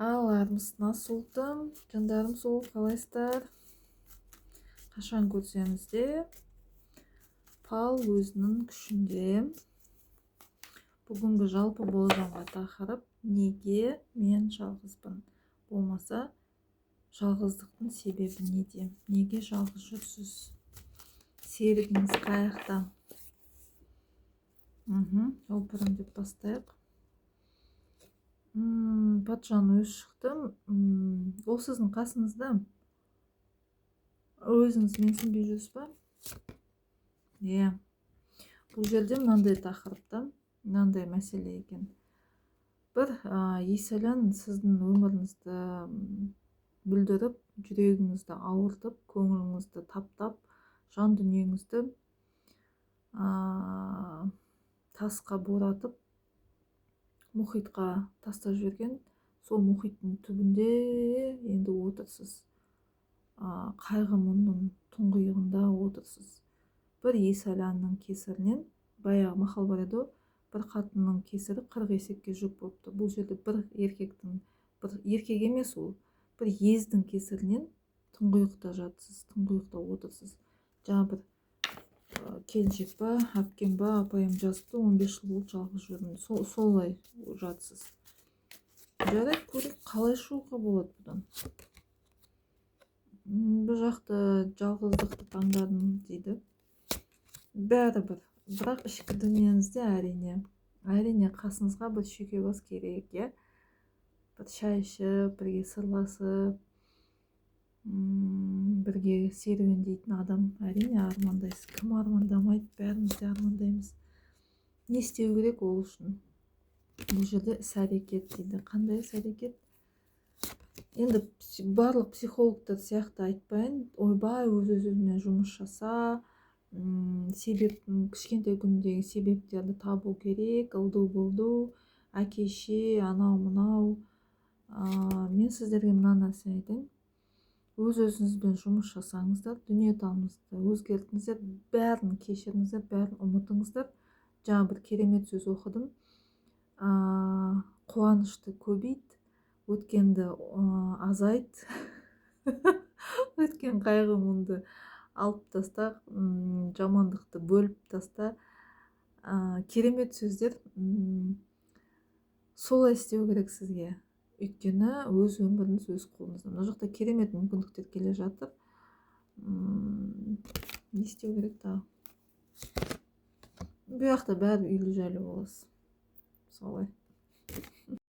Алармыз насылдым, жандарым сол қалайсыздар? Қашан көрсеңіз де пал өзінің күшінде. Бүгінгі жалпы болжамға тақырып неге мен жалғызбын? Болмаса жалғыздықтың себебі неде? Неге жалғыз жүрсіз? Серігіңіз қаяқта? Опырым деп бастайық. Патшаның өзі шықты. Ол сіздің қасыңызда. Өзіңіз менсінбей жүрсіз ба? Бұл жерде мынандай тақырыпта, мынандай мәселе екен. Бір есілін сіздің өміріңізді бүлдіріп, жүрегіңізді ауыртып, көңіліңізді таптап, жан дүниеңізді тасқа боратып, мұхитқа тастап жіберген, сол мұхиттың түбінде енді отырсыз. Қайғы мұңның тұңғиығында отырсыз. Бір есәләннің кесірінен, баяғы мақал бар еді, бір қатынның кесірі 40 есекке жүк болыпты. Бұл жерде бір еркек емес ол, бір ездің кесірінен тұңғиықта жатсыз, тұңғиықта отырсыз. Жаңа бір келіншек ба, әпкем ба, апайым жазыпты, 15 жыл болды жалғыз жүрмін. Солай жатсыз. Жарайды, көрейік, қалай шығуға болады бұдан? Бұл жақта жалғыздықты таңдадым дейді. Бәрібір. Бірақ ішкі дүниеңізде әрине қасыңызға бір шүйкебас керек, бір шай ішіп, бірге сырласып, бірге серуендейтін адам әрине армандайсыз. Кім армандамайды? Бәріміз де армандаймыз. Не істеу керек ол үшін? Бұл жерде іс-әрекет дейді. Қандай іс-әрекет? Енді барлық психологтар сияқты айтпайын, ойбай өз-өзіне жұмыс жаса, кішкентай күндегі себептерді табу керек, ылду-бұлду, әке-ше, анау-мынау. Мен сіздерге мына нәрсені айтайын. Өз-өзіңізбен жұмыс жасаңыздар, дүниетанымыңызды өзгертіңіздер, бәрін кешіріңіздер, бәрін ұмытыңыздар. Жаңа бір керемет сөз оқыдым. Қуанышты көбейт, өткенді азайт, өткен қайғы мұңды алып таста, жамандықты бөліп таста. Керемет сөздер. Солай істеу керек сізге. Өйткені өз өміріңіз өз қолыңызда. Мына жақта керемет мүмкіндіктер келе жатыр. Не істеу керек тағы? Бұл жақта бәрі үйлі жайлы боласыз. Солай.